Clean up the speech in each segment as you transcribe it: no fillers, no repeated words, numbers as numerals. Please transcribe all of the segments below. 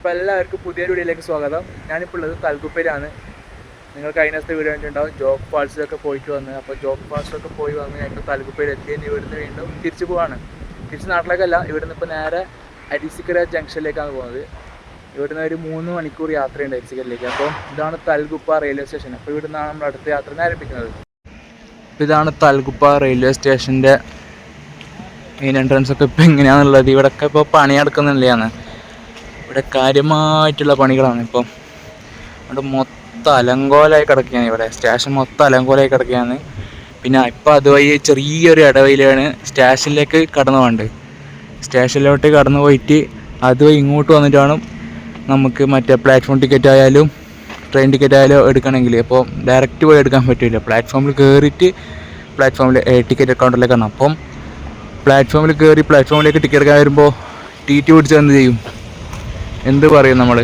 അപ്പോൾ എല്ലാവർക്കും പുതിയൊരു വീഡിയോയിലേക്ക് സ്വാഗതം. ഞാനിപ്പോൾ ഉള്ളത് തൽക്കുപ്പയിലാണ്. നിങ്ങൾ കഴിഞ്ഞ ദിവസത്തെ വീഡിയോ കണ്ടിട്ടുണ്ടാവും. ജോഗ് ഫാൾസിലൊക്കെ പോയിട്ട് വന്ന്. അപ്പോൾ ജോഗ് ഫാൾസിലൊക്കെ പോയി വന്ന് ഞങ്ങൾ തൽക്കുപ്പയിൽ എത്തിയതിന് ഇവിടുന്ന് വീണ്ടും തിരിച്ചു പോവാണ്. തിരിച്ച് നാട്ടിലേക്കല്ല, ഇവിടുന്ന് ഇപ്പോൾ നേരെ അരിസിക്കര ജംഗ്ഷനിലേക്കാണ് പോകുന്നത്. ഇവിടുന്ന് ഒരു 3 മണിക്കൂർ യാത്രയുണ്ട് അരിസിക്കരയിലേക്ക്. അപ്പോൾ ഇതാണ് തൽക്കുപ്പ റെയിൽവേ സ്റ്റേഷൻ. അപ്പോൾ ഇവിടുന്നാണ് നമ്മൾ അടുത്ത യാത്ര ആരംഭിക്കുന്നത്. അപ്പോൾ ഇതാണ് തൽക്കുപ്പ റെയിൽവേ സ്റ്റേഷൻ്റെ മെയിൻ എൻട്രൻസ് ഒക്കെ ഇപ്പോൾ എങ്ങനെയാണെന്നുള്ളത്. ഇവിടെയൊക്കെ ഇപ്പോൾ പണി നടക്കുന്നില്ലാണ്. ഇവിടെ കാര്യമായിട്ടുള്ള പണികളാണ് ഇപ്പം. ഇവിടെ മൊത്തം അലങ്കോലമായി കിടക്കുകയാണ്. ഇവിടെ സ്റ്റേഷൻ മൊത്തം അലങ്കോലമായി കിടക്കുകയാണ്. പിന്നെ ഇപ്പം അതുവഴി ചെറിയൊരു ഇടവഴിയിലാണ് സ്റ്റേഷനിലേക്ക് കടന്നു പോകേണ്ടത്. സ്റ്റേഷനിലോട്ട് കടന്നു പോയിട്ട് അതുവഴി ഇങ്ങോട്ട് വന്നിട്ട് വേണം നമുക്ക് മറ്റേ പ്ലാറ്റ്ഫോം ടിക്കറ്റ് ആയാലും ട്രെയിൻ ടിക്കറ്റ് ആയാലും എടുക്കണമെങ്കിൽ. അപ്പോൾ ഡയറക്റ്റ് പോയി എടുക്കാൻ പറ്റില്ല. പ്ലാറ്റ്ഫോമിൽ കയറിയിട്ട് പ്ലാറ്റ്ഫോമിൽ ടിക്കറ്റ് കൗണ്ടറിലേക്കാണ്. അപ്പം പ്ലാറ്റ്ഫോമിൽ കയറി പ്ലാറ്റ്ഫോമിലേക്ക് ടിക്കറ്റ് എടുക്കാൻ വരുമ്പോൾ ടി പിടിച്ച് എന്ത് ചെയ്യും, എന്ത് പറയും നമ്മൾ.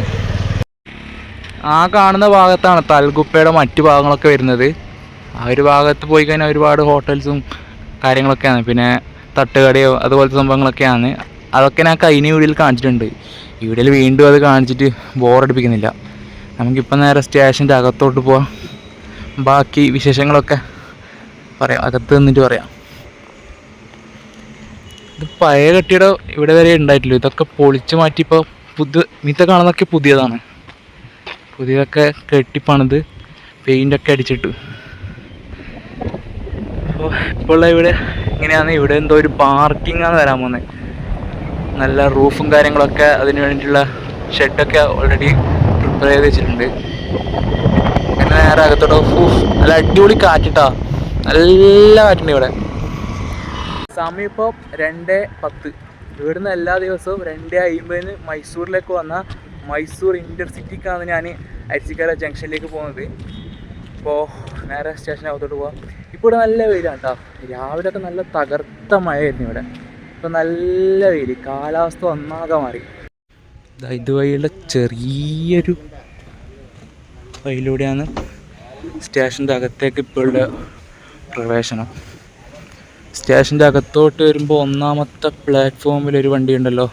ആ കാണുന്ന ഭാഗത്താണ് തൽക്കുപ്പയുടെ മറ്റു ഭാഗങ്ങളൊക്കെ വരുന്നത്. ആ ഒരു ഭാഗത്ത് പോയി കഴിഞ്ഞാൽ ഒരുപാട് ഹോട്ടൽസും കാര്യങ്ങളൊക്കെയാണ്. പിന്നെ തട്ടുകടയോ അതുപോലത്തെ സംഭവങ്ങളൊക്കെയാണ്. അതൊക്കെ ഞാൻ കഴിഞ്ഞ വീഡിയോയിൽ കാണിച്ചിട്ടുണ്ട്. ഈ വീഡിയോയിൽ വീണ്ടും അത് കാണിച്ചിട്ട് ബോറടിപ്പിക്കുന്നില്ല. നമുക്കിപ്പം നേരെ സ്റ്റേഷൻ്റെ അകത്തോട്ട് പോവാം. ബാക്കി വിശേഷങ്ങളൊക്കെ പറയാം, അകത്ത് നിന്നിട്ട് പറയാം. ഇത് പഴയ കെട്ടിടം ഇവിടെ വരെ ഉണ്ടായിട്ടില്ല. ഇതൊക്കെ പൊളിച്ച് മാറ്റിയപ്പോൾ ഇതൊക്കെ കാണുന്നതൊക്കെ പുതിയതാണ്. പുതിയതൊക്കെ കെട്ടിപ്പണിത് പെയിൻ്റൊക്കെ അടിച്ചിട്ട്. അപ്പോൾ ഇപ്പോൾ ഇവിടെ ഇങ്ങനെയാണ്. ഇവിടെ എന്തോ ഒരു പാർക്കിങ്ങാണ് വരാൻ പോകുന്നത്. നല്ല റൂഫും കാര്യങ്ങളൊക്കെ അതിന് വേണ്ടിയിട്ടുള്ള ഷെഡൊക്കെ ഓൾറെഡി പ്രിപ്പയർ ചെയ്ത് വെച്ചിട്ടുണ്ട്. അങ്ങനെ നേരെ അകത്തോട്ടോ. നല്ല അടിപൊളി കാറ്റിട്ടാ, നല്ല കാറ്റുണ്ട് ഇവിടെ. സമയം ഇപ്പോൾ 2:10. ഇവിടുന്ന് എല്ലാ ദിവസവും 2:50 മൈസൂരിലേക്ക് വന്ന മൈസൂർ ഇൻ്റർസിറ്റിക്കാണ് ഞാൻ അരിസിക്കര ജംഗ്ഷനിലേക്ക് പോകുന്നത്. ഇപ്പോൾ നേരെ സ്റ്റേഷനകത്തോട്ട് പോകാം. ഇപ്പോൾ ഇവിടെ നല്ല വെയിലാണ് കേട്ടോ. രാവിലെയൊക്കെ നല്ല തകർത്ത മഴയായിരുന്നു ഇവിടെ. ഇപ്പോൾ നല്ല വെയിൽ, കാലാവസ്ഥ ഒന്നാകെ മാറി. ഇതുവഴിയുള്ള ചെറിയൊരു വഴിയിലൂടെയാണ് സ്റ്റേഷൻ്റെ അകത്തേക്ക് ഇപ്പോഴുള്ള പ്രവേശനം. സ്റ്റേഷൻ്റെ അകത്തോട്ട് വരുമ്പോൾ ഒന്നാമത്തെ പ്ലാറ്റ്ഫോമിലൊരു വണ്ടി ഉണ്ടല്ലോ.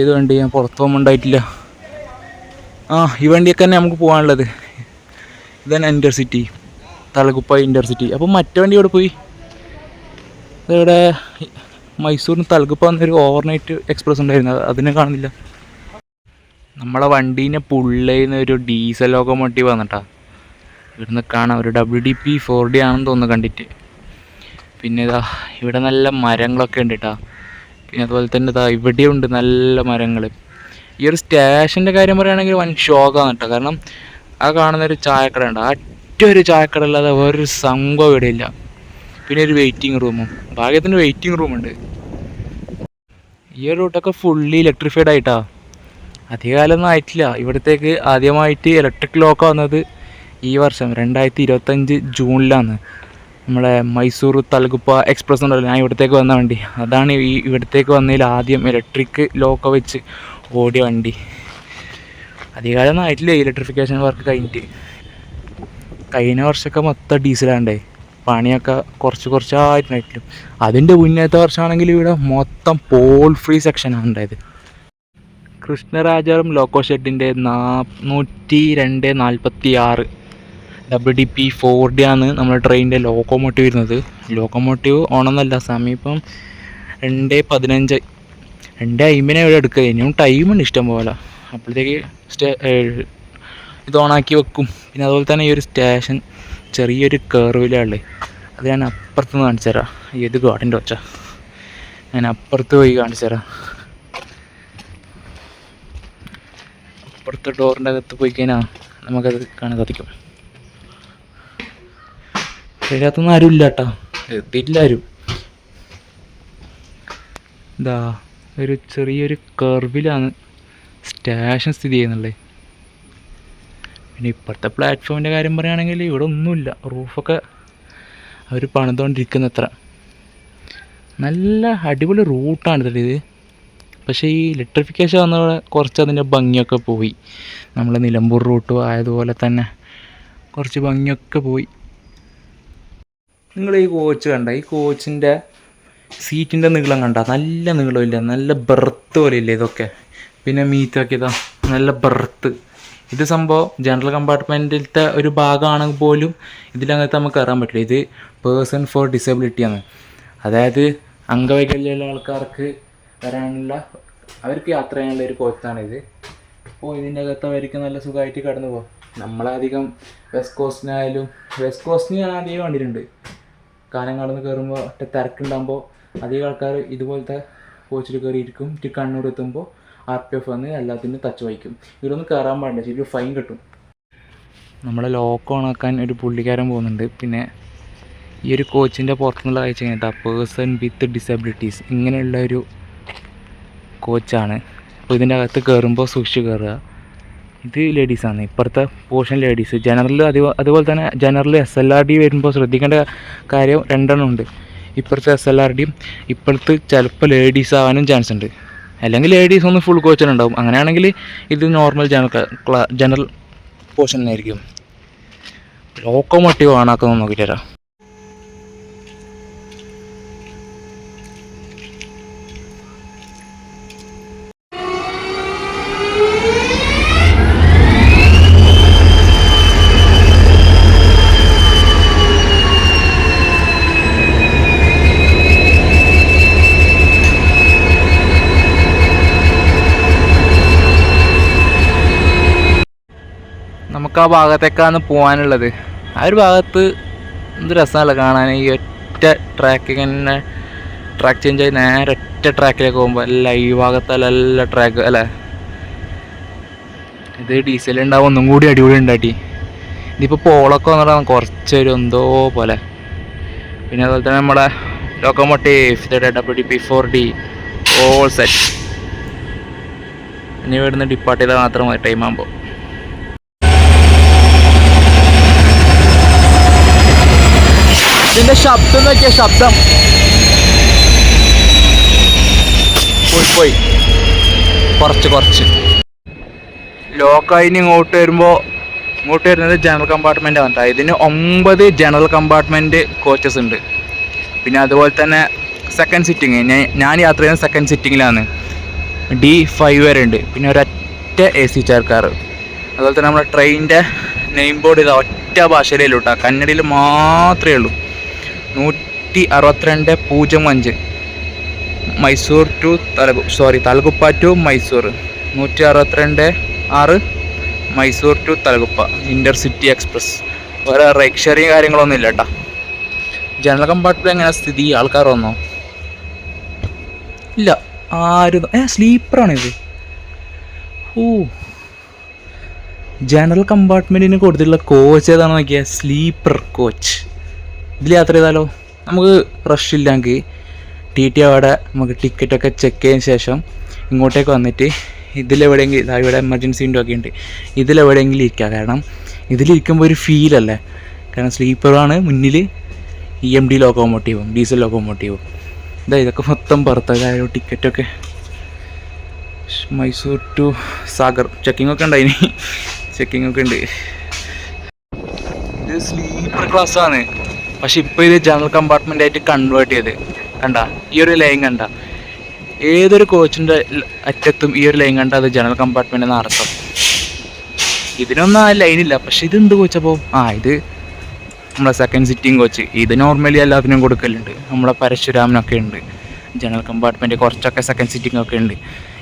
ഏത് വണ്ടി? ഞാൻ പുറത്ത് പോകുമ്പോൾ ഉണ്ടായിട്ടില്ല. ഈ വണ്ടിയൊക്കെ തന്നെ നമുക്ക് പോകാനുള്ളത്. ഇതാണ് ഇൻ്റർസിറ്റി, തലകുപ്പ ഇൻ്റർസിറ്റി. അപ്പം മറ്റേ വണ്ടി ഇവിടെ പോയി. ഇവിടെ മൈസൂരിന് തലകുപ്പ വന്നൊരു ഓവർനൈറ്റ് എക്സ്പ്രസ് ഉണ്ടായിരുന്നു, അതിനെ കാണുന്നില്ല. നമ്മളെ വണ്ടീനെ പുള്ളേന്ന് ഒരു ഡീസൽ ലോക്കോമോട്ടീവ് വന്നിട്ടാ. ഇവിടുന്ന് കാണാം. ഒരു WDP 4D ആണെന്ന് തോന്നുന്നു കണ്ടിട്ട്. പിന്നെ ഇവിടെ നല്ല മരങ്ങളൊക്കെ ഉണ്ട് കേട്ടോ. പിന്നെ അതുപോലെ തന്നെ ഇവിടെയും ഉണ്ട് നല്ല മരങ്ങൾ. ഈ ഒരു സ്റ്റേഷൻ്റെ കാര്യം പറയുകയാണെങ്കിൽ വൻ ഷോക്കാണ് കേട്ടോ. കാരണം ആ കാണുന്നൊരു ചായക്കട ഉണ്ട്. ഒറ്റൊരു ചായക്കട അല്ലാതെ വേറൊരു സംഭവം ഇവിടെ ഇല്ല. പിന്നെ ഒരു വെയിറ്റിംഗ് റൂമും, ഭാഗ്യത്തിന് വെയിറ്റിംഗ് റൂമുണ്ട്. ഈ ഒരു റൂട്ടൊക്കെ ഫുള്ളി ഇലക്ട്രിഫൈഡ് ആയിട്ടാ. അധികകാലമൊന്നും ആയിട്ടില്ല. ഇവിടത്തേക്ക് ആദ്യമായിട്ട് ഇലക്ട്രിക് ലോക്ക വന്നത് ഈ വർഷം 2025 ജൂണിലാണ്. നമ്മളെ മൈസൂർ തലകുപ്പ എക്സ്പ്രസ് ഉണ്ടല്ലോ, ഞാൻ ഇവിടത്തേക്ക് വന്ന വണ്ടി. അതാണ് ഇവിടത്തേക്ക് വന്നതിൽ ആദ്യം ഇലക്ട്രിക് ലോക്ക വെച്ച് ഓടിയ വണ്ടി. അധികകാലമൊന്നും ആയിട്ടില്ല ഇലക്ട്രിഫിക്കേഷൻ വർക്ക് കഴിഞ്ഞിട്ട്. കഴിഞ്ഞ വർഷമൊക്കെ മൊത്തം ഡീസലാണ്ടേ. പണിയൊക്കെ കുറച്ചായിട്ടുണ്ടായിട്ടില്ല. അതിൻ്റെ മുന്നേത്തെ വർഷമാണെങ്കിൽ ഇവിടെ മൊത്തം പോൾ ഫ്രീ സെക്ഷനാണ് ഉണ്ടായത്. കൃഷ്ണരാജപുരം ലോക്കോ ഷെഡിൻ്റെ 102/46 WDP 4D ആണ് നമ്മുടെ ട്രെയിനിൻ്റെ ലോക്കോമോട്ടീവ് വരുന്നത്. ലോക്കോമോട്ടീവ് ഓണമെന്നല്ല, സമയം ഇപ്പം 2:15, 2:50 ഇവിടെ എടുക്കുക. ഇനിയും ടൈമുണ്ട് ഇഷ്ടം പോലെ. അപ്പോഴത്തേക്ക് ഇത് ഓണാക്കി വെക്കും. പിന്നെ അതുപോലെ തന്നെ ഈ ഒരു സ്റ്റേഷൻ ചെറിയൊരു കർവിലാണ്. അത് ഞാൻ അപ്പുറത്തുനിന്ന് കാണിച്ചു തരാം. ഏത് ഗാർഡൻ്റെ വെച്ചാൽ ഞാൻ അപ്പുറത്ത് പോയി കാണിച്ചു തരാം. അപ്പുറത്തെ ഡോറിൻ്റെ അകത്ത് പോയി കഴിഞ്ഞാൽ നമുക്കത് കാണാൻ സാധിക്കും. അതിനകത്തൊന്നും ആരും ഇല്ല കേട്ടോ, എത്തിയിട്ടില്ല ആരും. ഒരു ചെറിയൊരു കർവിലാണ് സ്റ്റേഷൻ സ്ഥിതി ചെയ്യുന്നുള്ളത്. പിന്നെ ഇപ്പോഴത്തെ പ്ലാറ്റ്ഫോമിൻ്റെ കാര്യം പറയുകയാണെങ്കിൽ ഇവിടെ ഒന്നുമില്ല. റൂഫൊക്കെ അവർ പണിതുകൊണ്ടിരിക്കുന്നത്ര. നല്ല അടിപൊളി റൂട്ടാണ് ഇത്. പക്ഷേ ഈ ഇലക്ട്രിഫിക്കേഷൻ വന്നതോടെ കുറച്ച് അതിൻ്റെ ഭംഗിയൊക്കെ പോയി. നമ്മൾ നിലമ്പൂർ റൂട്ട് ആയതുപോലെ തന്നെ കുറച്ച് ഭംഗിയൊക്കെ പോയി. നിങ്ങൾ ഈ കോച്ച് കണ്ട, ഈ കോച്ചിൻ്റെ സീറ്റിൻ്റെ നീളം കണ്ട, നല്ല നീളമില്ല, നല്ല ബെർത്ത് പോലെ ഇല്ല ഇതൊക്കെ. പിന്നെ മീറ്റാക്കിയതാ നല്ല ബർത്ത്. ഇത് സംഭവം ജനറൽ കമ്പാർട്ട്മെൻറ്റിലത്തെ ഒരു ഭാഗമാണെങ്കിൽ പോലും ഇതിലകത്ത് നമുക്ക് കയറാൻ പറ്റില്ല. ഇത് പേഴ്സൺ ഫോർ ഡിസബിലിറ്റിയാണ്. അതായത് അംഗവൈകല്യമുള്ള ആൾക്കാർക്ക് വരാനുള്ള, അവർക്ക് യാത്ര ചെയ്യാനുള്ള ഒരു കോച്ചാണിത്. അപ്പോൾ ഇതിൻ്റെ അകത്ത് അവർക്ക് നല്ല സുഖമായിട്ട് കടന്നു പോകും. നമ്മളധികം വെസ്റ്റ് കോസ്റ്റിന് ഞാൻ അധികം കണ്ടിട്ടുണ്ട്. കാലങ്ങാടുന്ന് കയറുമ്പോൾ ഒറ്റ തിരക്കുണ്ടാകുമ്പോൾ അധികം ആൾക്കാർ ഇതുപോലത്തെ കോച്ചിൽ കയറിയിരിക്കും. കണ്ണൂർ എത്തുമ്പോൾ RPF വന്ന് എല്ലാത്തിനും ടച്ച് വഹിക്കും. ഇവരൊന്നും കയറാൻ പാടില്ല, ശരിക്കും ഫൈൻ കിട്ടും. നമ്മളെ ലോക്ക് ഓണാക്കാൻ ഒരു പുള്ളിക്കാരൻ പോകുന്നുണ്ട്. പിന്നെ ഈ ഒരു കോച്ചിൻ്റെ പുറത്തുനിന്നുള്ള കാഴ്ച കഴിഞ്ഞിട്ട് പേഴ്സൺ വിത്ത് ഡിസബിലിറ്റീസ് ഇങ്ങനെയുള്ള ഒരു കോച്ചാണ്. അപ്പോൾ ഇതിൻ്റെ അകത്ത് കയറുമ്പോൾ സൂക്ഷിച്ച് കയറുക. ഇത് ലേഡീസാണ്, ഇപ്പുറത്തെ പോർഷൻ ലേഡീസ്. അതുപോലെ തന്നെ ജനറൽ SLRD വരുമ്പോൾ ശ്രദ്ധിക്കേണ്ട കാര്യം രണ്ടെണ്ണം ഉണ്ട്. ഇപ്പുറത്തെ SLRDയും ഇപ്പുറത്ത് ചിലപ്പോൾ ലേഡീസ് ആവാനും ചാൻസ് ഉണ്ട്. അല്ലെങ്കിൽ ലേഡീസ് ഒന്ന് ഫുൾ കോച്ചിനുണ്ടാവും. അങ്ങനെയാണെങ്കിൽ ഇത് നോർമൽ ജനറൽ പോർഷൻ ആയിരിക്കും. ലോക്കോമോട്ടീവ് ഓണാക്കുന്നു നോക്കിയിട്ട് തരാം. നമുക്ക് ആ ഭാഗത്തേക്കാണ് പോകാനുള്ളത്. ആ ഒരു ഭാഗത്ത് എന്ത് രസമല്ല കാണാൻ. ഈ ഒറ്റ ട്രാക്ക് തന്നെ ട്രാക്ക് ചേഞ്ച് ആയി നേരെ ഒറ്റ ട്രാക്കിലേക്ക് പോകുമ്പോൾ അല്ല ഈ ഭാഗത്തല്ല ട്രാക്ക് അല്ലേ. ഇത് ഡീസൽ ഉണ്ടാവും ഒന്നും കൂടി അടിപൊളി ഉണ്ടാട്ടി. ഇതിപ്പോൾ പോളൊക്കെ വന്നിട്ടാണ് കുറച്ചൊരു എന്തോ പോലെ. പിന്നെ അതുപോലെ തന്നെ നമ്മുടെ ലോക്കോമോട്ടീവ് WP4D ഓൾ സെറ്റ്. ഇനി ഇവിടുന്ന് ഡിപ്പാർട്ട് ചെയ്താൽ മാത്രം മതി ടൈം ആകുമ്പോൾ. ഇതിൻ്റെ ശബ്ദം നോക്കിയ ശബ്ദം പോയി കുറച്ച് ലോക്കായിന് ഇങ്ങോട്ട് വരുന്നത് ജനറൽ കമ്പാർട്ട്മെൻ്റ് ആണ്. ഇതിന് 9 ജനറൽ കമ്പാർട്ട്മെൻറ്റ് കോച്ചസ് ഉണ്ട്. പിന്നെ അതുപോലെ തന്നെ സെക്കൻഡ് സിറ്റിങ്, ഞാൻ യാത്ര ചെയ്യുന്ന സെക്കൻഡ് സിറ്റിങ്ങിലാണ്. D5 വരെ ഉണ്ട്. പിന്നെ ഒരൊറ്റ AC ചേർക്കാറ്. അതുപോലെ തന്നെ നമ്മുടെ ട്രെയിനിൻ്റെ നെയിം ബോർഡ് ഇത് ഒറ്റ ഭാഷയിലേ ഉള്ളൂ കേട്ടോ, കന്നഡയിൽ മാത്രമേ ഉള്ളൂ. 162.05 Mysore to Talaguppa to Mysore. 162.6 Mysore to Talaguppa intercity express. വേറെ റൈഡ് ഷെയറിങ് കാര്യങ്ങളൊന്നും ഇല്ല കേട്ടോ. ജനറൽ കമ്പാർട്ട്മെൻറ്റ് എങ്ങനെ സ്ഥിതി? ആൾക്കാർ വന്നോ? ഇല്ല, ആരും. സ്ലീപ്പറാണിത്. ജനറൽ കമ്പാർട്ട്മെൻറ്റിന് കൊടുത്തിട്ടുള്ള കോച്ച് ഏതാണെന്ന് നോക്കിയാൽ സ്ലീപ്പർ കോച്ച്. ഇതിൽ യാത്ര ചെയ്താലോ? നമുക്ക് റഷ് ഇല്ലെങ്കിൽ TT അവിടെ നമുക്ക് ടിക്കറ്റൊക്കെ ചെക്ക് ചെയ്തതിന് ശേഷം ഇങ്ങോട്ടേക്ക് വന്നിട്ട് ഇതിലെവിടെയെങ്കിലും ഇവിടെ എമർജൻസി വിൻഡോ ഒക്കെ ഉണ്ട്, ഇതിലെവിടെയെങ്കിലും ഇരിക്കുക. കാരണം ഇതിലിരിക്കുമ്പോൾ ഒരു ഫീലല്ലേ. കാരണം സ്ലീപ്പറാണ് മുന്നിൽ, EMD ലോക്കോമോട്ടീവും ഡീസൽ ലോക്കോമോട്ടീവും. ഇതൊക്കെ മൊത്തം പുറത്തായ ടിക്കറ്റൊക്കെ. മൈസൂർ ടു സാഗർ ചെക്കിങ്ങൊക്കെ ഉണ്ടായിന്, ചെക്കിങ്ങൊക്കെ ഉണ്ട്. ഇത് സ്ലീപ്പർ ക്ലാസ്സാണ്, പക്ഷെ ഇപ്പോൾ ഇത് ജനറൽ കമ്പാർട്ട്മെൻ്റ് ആയിട്ട് കൺവേർട്ട് ചെയ്ത്. കണ്ട ഈ ഒരു ലൈൻ കണ്ട, ഏതൊരു കോച്ചിൻ്റെ അറ്റത്തും ഈ ഒരു ലൈൻ കണ്ട അത് ജനറൽ കമ്പാർട്ട്മെൻ്റ് എന്ന് അർത്ഥം. ഇതിനൊന്നും ആ ലൈനില്ല. പക്ഷെ ഇതെന്ത് കോച്ചപ്പോൾ? ഇത് നമ്മളെ സെക്കൻഡ് സിറ്റിംഗ് കോച്ച്. ഇത് നോർമലി എല്ലാത്തിനും കൊടുക്കലുണ്ട്. നമ്മളെ പരശുരാമനൊക്കെ ഉണ്ട് ജനറൽ കമ്പാർട്ട്മെൻറ്റ്, കുറച്ചൊക്കെ സെക്കൻഡ് സിറ്റിംഗ് ഒക്കെ ഉണ്ട്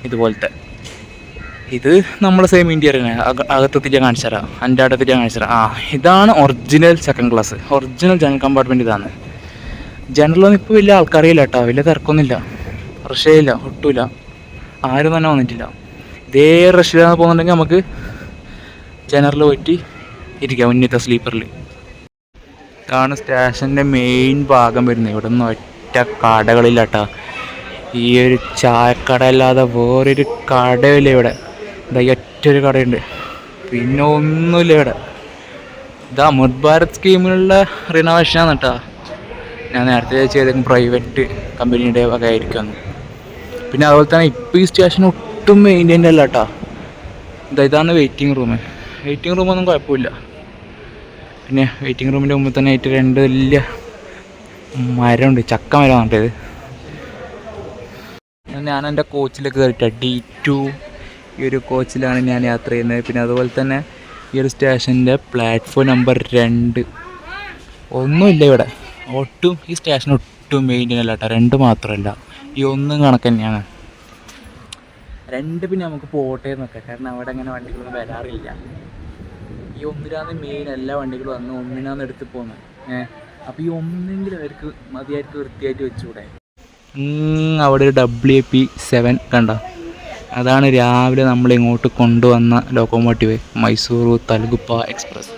ഇതുപോലത്തെ. ഇത് നമ്മൾ സെയിം ഇന്ത്യ തന്നെ. അകത്തെത്തിച്ച് ഞാൻ കാണിച്ചു തരാം, എൻ്റെ അടുത്തിട്ട് ഞാൻ കാണിച്ചു തരാം. ഇതാണ് original second class, original general compartment ഇതാണ്. ജനറലൊന്നും ഇപ്പോൾ വലിയ ആൾക്കറിയില്ല കേട്ടോ, വലിയ തിരക്കൊന്നുമില്ല, റഷേ ഇല്ല, ഒട്ടുമില്ല, ആരും തന്നെ വന്നിട്ടില്ല. ഇതേ റഷിലാണ് പോകുന്നുണ്ടെങ്കിൽ നമുക്ക് ജനറൽ പോയിട്ട് ഇരിക്കാം ഉന്നത സ്ലീപ്പറിൽ. ഇതാണ് സ്റ്റേഷൻ്റെ മെയിൻ ഭാഗം വരുന്നത്. ഇവിടെ നിന്ന് ഒറ്റ കടകളില്ല കേട്ടോ. ഈ ഒരു ചായക്കട അല്ലാതെ വേറൊരു കടയില്ല ഇവിടെ. ഇതാ ഒറ്റൊരു കടയുണ്ട്, പിന്നെ ഒന്നുമില്ല ഇവിടെ. ഇത് അമൃത് ഭാരത് സ്കീമിലുള്ള റിനോവേഷനാണ് കേട്ടോ. ഞാൻ നേരത്തെ ചെയ്തേക്കും പ്രൈവറ്റ് കമ്പനിയുടെ വക ആയിരിക്കുമെന്ന്. പിന്നെ അതുപോലെ തന്നെ ഇപ്പോൾ ഈ സ്റ്റേഷൻ ഒട്ടും മെയിൻറ്റൈൻഡ് അല്ല കേട്ടോ. ഇതാണ് വെയിറ്റിംഗ് റൂം. വെയിറ്റിംഗ് റൂമൊന്നും കുഴപ്പമില്ല. പിന്നെ വെയിറ്റിംഗ് റൂമിൻ്റെ മുമ്പിൽ തന്നെ ആയിട്ട് 2 വലിയ മരമുണ്ട്, ചക്ക മരമാണ് കേട്ടത്. ഞാൻ എൻ്റെ കോച്ചിലേക്ക് കയറിയിട്ട D2 ഈ ഒരു കോച്ചിലാണ് ഞാൻ യാത്ര ചെയ്യുന്നത്. പിന്നെ അതുപോലെ തന്നെ ഈ ഒരു സ്റ്റേഷൻ്റെ പ്ലാറ്റ്ഫോം നമ്പർ 2 ഒന്നുമില്ല ഇവിടെ. ഒട്ടും ഈ സ്റ്റേഷൻ ഒട്ടും മെയിൻ്റെയിൻ അല്ല കേട്ടോ. 2 മാത്രമല്ല, ഈ 1 കണക്ക് തന്നെയാണ്. 2 പിന്നെ നമുക്ക് പോട്ടെ എന്നൊക്കെ, കാരണം അവിടെ അങ്ങനെ വണ്ടികളൊന്നും വരാറില്ല. ഈ 1 മെയിൻ എല്ലാ വണ്ടികളും വന്ന് 1 എടുത്ത് പോകുന്നത്. അപ്പോൾ ഈ 1 അവർക്ക് മതിയായിട്ട് വൃത്തിയായിട്ട് വെച്ചുകൂടെ? അവിടെ ഒരു WP7 കണ്ടോ, അതാണ് രാവിലെ നമ്മൾ ഇങ്ങോട്ട് കൊണ്ടുവന്ന ലോക്കോമോട്ടീവ്, മൈസൂർ തലകുപ്പ എക്സ്പ്രസ്.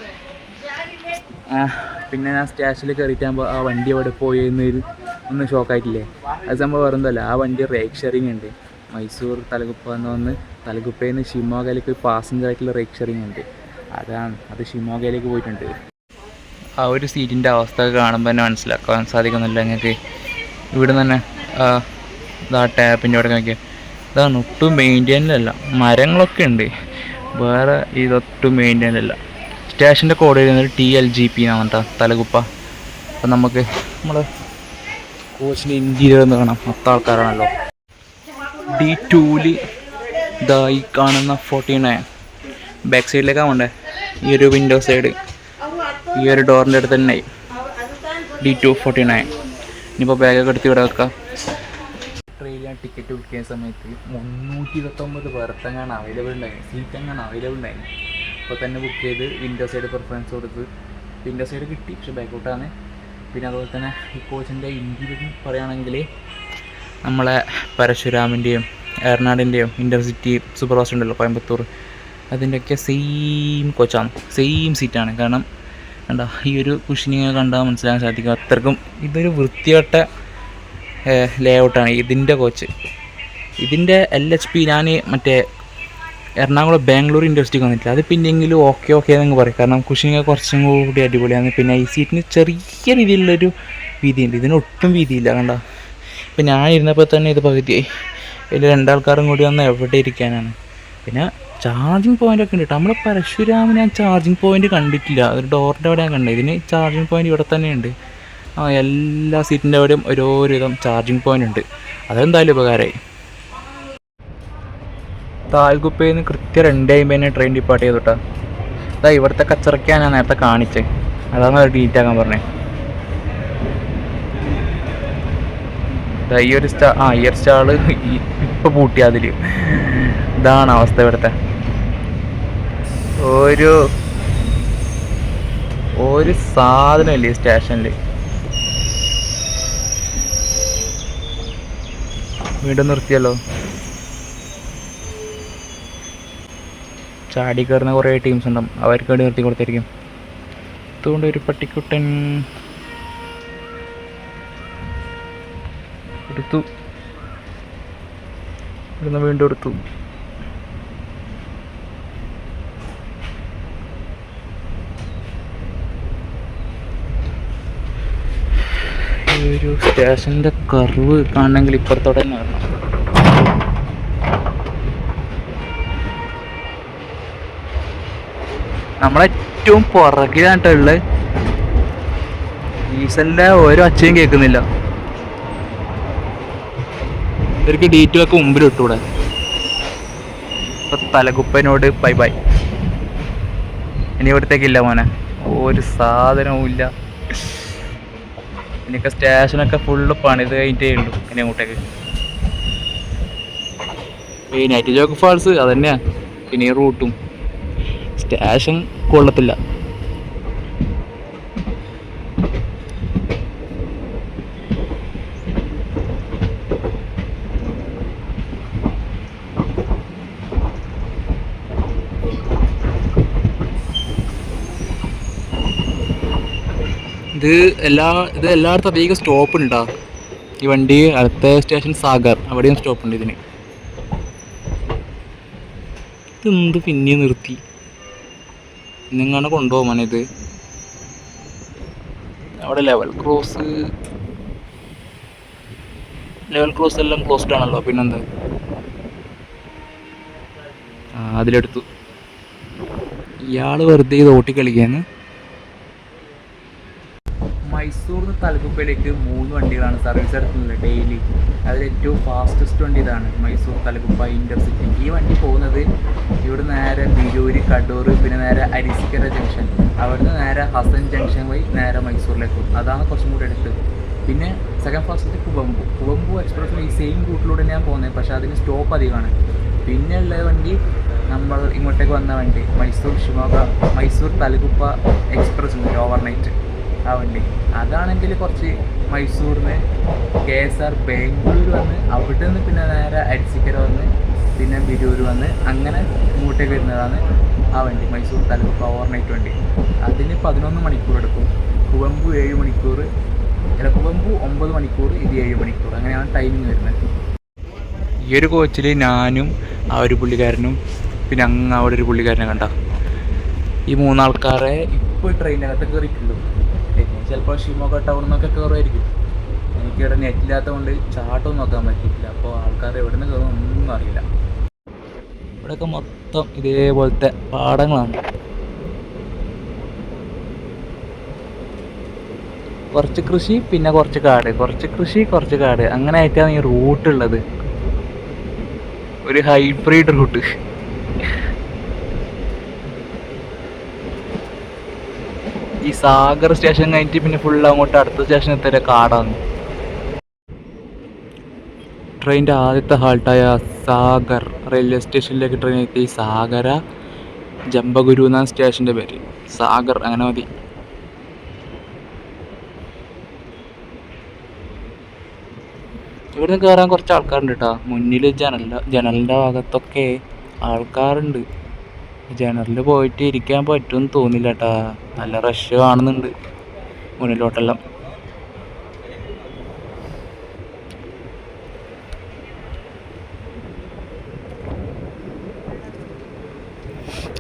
പിന്നെ ഞാൻ സ്റ്റേഷനിൽ കയറിയിട്ടാകുമ്പോൾ ആ വണ്ടി അവിടെ പോയി ഒന്ന് ഷോക്കായിട്ടില്ലേ? അത് സംഭവം വേറൊന്നുമല്ല, ആ വണ്ടി റേക്ക് ഷെയറിങ് ഉണ്ട്. മൈസൂർ തലകുപ്പ എന്ന് വന്ന് തലകുപ്പയിൽ നിന്ന് ഷിമോഗയിലേക്ക് പാസഞ്ചർ ആയിട്ടുള്ള റേക്ക് ഷെയറിങ് ഉണ്ട്. അത് ഷിമോഗയിലേക്ക് പോയിട്ടുണ്ട്. ആ ഒരു സീറ്റിൻ്റെ അവസ്ഥ കാണുമ്പോൾ തന്നെ മനസ്സിലാക്കാൻ സാധിക്കുന്നില്ല നിങ്ങൾക്ക്. ഇവിടെ തന്നെ ടാപ്പിൻ്റെ അവിടെ നോക്കിയാൽ ഇതാണ് ഒട്ടും മെയിൻ്റെയിനല്ല. മരങ്ങളൊക്കെ ഉണ്ട്, വേറെ ഇതൊട്ടും മെയിൻ്റെയിനല്ല. സ്റ്റേഷൻ്റെ കോഡ് വരുന്നത് TLGP എന്നാണ് കേട്ടോ, തലകുപ്പ. അപ്പം നമുക്ക് നമ്മൾ കോച്ചിൻ്റെ ഇൻറ്റീരിയർ എന്ന് കാണാം. 10 ആൾക്കാരാണല്ലോ. D2 ഈ കാണുന്ന 49 ബാക്ക് സൈഡിലേക്കാണ് വേണ്ടേ. ഈ ഒരു വിൻഡോ സൈഡ് ഈ ഒരു ഡോറിൻ്റെ അടുത്ത് തന്നെ D2 49. ഇനിയിപ്പോൾ ബാഗൊക്കെ എടുത്ത് ഇവിടെ വെക്കാം. ട്രെയിനിൽ ഞാൻ ടിക്കറ്റ് ബുക്ക് ചെയ്യുന്ന സമയത്ത് 329 ബെർത്തെങ്ങാണ് അവൈലബിൾ ഉണ്ടായിരുന്നു, സീറ്റെങ്ങാണ് അവൈലബിൾ ഉണ്ടായിരുന്നു. അപ്പോൾ തന്നെ ബുക്ക് ചെയ്ത് വിൻഡോ സൈഡ് പ്രിഫറൻസ് കൊടുത്ത് വിൻഡോ സൈഡ് കിട്ടി, പക്ഷേ ബാക്കൗട്ടാണ്. പിന്നെ അതുപോലെ തന്നെ ഈ കോച്ചിൻ്റെ ഇൻറ്റീരിയർ പറയുകയാണെങ്കിൽ നമ്മളെ പരശുരാമിൻ്റെയും ഏറനാടിൻ്റെയും ഇൻ്റർസിറ്റി സൂപ്പർ ഫാസ്റ്റ് ഉണ്ടല്ലോ കോയമ്പത്തൂർ, അതിൻ്റെയൊക്കെ സെയിം കോച്ചാണ്, സെയിം സീറ്റാണ്. കാരണം കണ്ടോ, ഈ ഒരു കുഷനിങ് കണ്ടാൽ മനസ്സിലാക്കാൻ സാധിക്കും. അത്രക്കും ഇതൊരു വൃത്തികെട്ട ലേ ഔട്ടാണ് ഇതിൻ്റെ കോച്ച്. ഇതിൻ്റെ LHP ഞാൻ മറ്റേ എറണാകുളം ബാംഗ്ലൂർ ഇൻഡസ്ട്രിക്ക് വന്നിട്ടില്ല. അത് പിന്നെയെങ്കിലും ഓക്കെ എന്നങ്ങ് പറയും, കാരണം കുഷനിങ് കുറച്ചും കൂടി അടിപൊളിയാണ്. പിന്നെ ഈ സീറ്റിന് ചെറിയ രീതിയിലുള്ളൊരു വീതിയുണ്ട്, ഇതിനൊട്ടും വീതിയില്ല. കണ്ടോ, ഇപ്പം ഞാൻ ഇരുന്നപ്പോൾ തന്നെ ഇത് പകുതിയായി. ഇതിൽ 2 ആൾക്കാരും കൂടി വന്ന് എവിടെ ഇരിക്കാനാണ്. പിന്നെ ചാർജിങ് പോയിൻ്റൊക്കെ ഉണ്ട് കേട്ടോ. നമ്മളെ പരശുരാമിന് ഞാൻ ചാർജിങ് പോയിൻ്റ് കണ്ടിട്ടില്ല, ഒരു ഡോറിൻ്റെ അവിടെയാണ് കണ്ടത്. ഇതിന് ചാർജിങ് പോയിൻ്റ് ഇവിടെ തന്നെയുണ്ട്. എല്ലാ സീറ്റിൻ്റെ അവിടെയും ഓരോ വിധം ചാർജിങ് പോയിൻ്റ് ഉണ്ട്. അതെന്തായാലും ഉപകാരമായി. താൽകുപ്പയിൽ നിന്ന് കൃത്യം 2:50 ട്രെയിൻ ഡിപ്പാർട്ട് ചെയ്തു കേട്ടോ. ഇവിടുത്തെ കച്ചറയ്ക്കാണ് ഞാൻ നേരത്തെ കാണിച്ചത്, അതാണ് അത് ഡിലീറ്റ് ആക്കാൻ പറഞ്ഞത്. ഈ ഒരു സ്റ്റാള് ഇപ്പോൾ പൂട്ടി. അതിൽ ഇതാണ് അവസ്ഥ ഇവിടുത്തെ. ഒരു സാധനമില്ല ഈ സ്റ്റേഷനിൽ. വീണ്ടും നിർത്തിയല്ലോ. ചാടി കയറുന്ന കുറേ ടീംസ് ഉണ്ടാവും, അവർക്ക് വേണ്ടി നിർത്തി കൊടുത്തിരിക്കും. അതുകൊണ്ട് ഒരു പട്ടിക്കുട്ടൻ എടുത്തു, ഇവിടുന്ന് വീണ്ടും എടുത്തു. ഒരു സ്റ്റേഷൻ്റെ കർവ് കാണണമെങ്കിൽ ഇപ്പുറത്തോടെ തന്നെ വരണം. നമ്മളേറ്റവും പുറകിലായിട്ടുള്ളത്. ഡീസലിൻ്റെ ഓരോ അച്ചയും കേൾക്കുന്നില്ല. ഇവർക്ക് D2 ഒക്കെ മുമ്പിൽ ഇട്ടൂടെ. ഇപ്പം തലകുപ്പനോട് ബൈ. ഇനി ഇവിടത്തേക്കില്ല മോനെ, ഒരു സാധനവും ഇല്ല. ഇനിയൊക്കെ സ്റ്റേഷനൊക്കെ ഫുള്ള് പണിത് കഴിഞ്ഞിട്ടേ ഉള്ളൂ. ഇനി അങ്ങോട്ടേക്ക് മെയിനായിട്ട് ജോഗ് ഫാൾസ് അത് തന്നെയാണ്. പിന്നെ ഈ റൂട്ടും സ്റ്റേഷൻ കൊള്ളത്തില്ല. ഇത് എല്ലായിടത്തും അധികം സ്റ്റോപ്പ് ഉണ്ടാ. ഈ വണ്ടി അടുത്ത സ്റ്റേഷൻ സാഗർ, അവിടെയും സ്റ്റോപ്പ് ഉണ്ട് ഇതിന്. ഇതെന്ത് പിന്നെ നിർത്തി നിങ്ങനെ കൊണ്ടുപോകാൻ ഇത്. അവിടെ ലെവൽ ക്രോസ് എല്ലാം ക്ലോസ്ഡ് ആണല്ലോ. പിന്നെന്താ അതിലെടുത്തു. ഇയാൾ വെറുതെ ഇത് ഓട്ടി കളിക്കാന്ന്. മൈസൂറിൽ നിന്ന് തലകുപ്പയിലേക്ക് 3 വണ്ടികളാണ് സർവീസ് നടത്തുന്നത് ഡെയിലി. അതിൽ ഏറ്റവും ഫാസ്റ്റസ്റ്റ് വണ്ടി ഇതാണ്, മൈസൂർ തലകുപ്പ ഇൻ്റർസിറ്റി. ഈ വണ്ടി പോകുന്നത് ഇവിടെ നേരെ ബിരൂര്, കടൂർ, പിന്നെ നേരെ അരിസിക്കര ജംഗ്ഷൻ, അവിടുന്ന് നേരെ ഹസൻ ജംഗ്ഷൻ വഴി നേരെ മൈസൂരിലേക്ക്. അതാണ് കുറച്ചും കൂടി അടുത്ത്. പിന്നെ സെക്കൻഡ് ഫാസ്റ്റത്തെ കുവമ്പു എക്സ്പ്രസ് ഈ സെയിം റൂട്ടിലൂടെ ഞാൻ പോകുന്നത്, പക്ഷേ അതിന് സ്റ്റോപ്പ് അധികമാണ്. പിന്നെയുള്ള വണ്ടി നമ്മൾ ഇങ്ങോട്ടേക്ക് വന്ന വണ്ടി മൈസൂർ തലകുപ്പ എക്സ്പ്രസ് ഉണ്ട്, ഓവർനൈറ്റ് ആ വണ്ടി. അതാണെങ്കിൽ കുറച്ച് മൈസൂരിൽ നിന്ന് KSR ബാംഗ്ലൂർ വന്ന് അവിടെ നിന്ന് പിന്നെ നേരെ അരിസിക്കര വന്ന് പിന്നെ ബിരൂർ വന്ന് അങ്ങനെ ഇങ്ങോട്ടേക്ക് വരുന്നതാണ് ആ വണ്ടി, മൈസൂർ തലകുപ്പ ഓവർനൈറ്റ് വണ്ടി. അതിന് 11 മണിക്കൂർ എടുക്കും. കുവമ്പു 7 മണിക്കൂർ, കുവമ്പു 9 മണിക്കൂർ, ഇത് 7 മണിക്കൂർ, അങ്ങനെയാണ് ടൈമിങ് വരുന്നത്. ഈ ഒരു കോച്ചിൽ ഞാനും ആ ഒരു പുള്ളിക്കാരനും പിന്നെ അങ്ങ് അവിടെ ഒരു പുള്ളിക്കാരനെ കണ്ട, ഈ 3 ആൾക്കാരെ ഇപ്പോൾ ട്രെയിനകത്ത് കയറിയിട്ടുള്ളൂ. ചിലപ്പോൾ ഷിമോഗ ടൗണിൽ നിന്നൊക്കെ കയറുമായിരിക്കും. എനിക്കിവിടെ നെറ്റില്ലാത്തത് കൊണ്ട് ചാട്ടമൊന്നും നോക്കാൻ പറ്റിയിട്ടില്ല. അപ്പോൾ ആൾക്കാർ എവിടെ നിന്ന് കയറും ഒന്നും അറിയില്ല. ഇവിടെയൊക്കെ മൊത്തം ഇതേപോലത്തെ പാടങ്ങളാണ്. കുറച്ച് കൃഷി പിന്നെ കുറച്ച് കാട്, കുറച്ച് കൃഷി കുറച്ച് കാട്, അങ്ങനെ ആയിട്ടാണ് ഈ റൂട്ടുള്ളത്. ഒരു ഹൈബ്രിഡ് റൂട്ട്. ഈ സാഗർ സ്റ്റേഷൻ കഴിഞ്ഞിട്ട് പിന്നെ ഫുൾ അങ്ങോട്ട് അടുത്ത സ്റ്റേഷൻ എത്തിയ കാടാണ്. ട്രെയിനിൻ്റെ ആദ്യത്തെ ഹാൾട്ടായ സാഗർ റെയിൽവേ സ്റ്റേഷനിലേക്ക് ട്രെയിൻ എത്തി. സാഗര ജംബഗുരു എന്നാണ് സ്റ്റേഷൻ്റെ പേര്. സാഗർ അങ്ങനെ മതി. ഇവിടുന്ന് കയറാൻ കുറച്ച് ആൾക്കാരുണ്ട് കേട്ടോ. മുന്നിൽ ജനലിൻ്റെ ഭാഗത്തൊക്കെ ആൾക്കാരുണ്ട്. ജനറലിൽ പോയിട്ട് ഇരിക്കാൻ പറ്റുമെന്ന് തോന്നില്ല കേട്ടാ, നല്ല റഷ് കാണുന്നുണ്ട് മുന്നിലോട്ടെല്ലാം.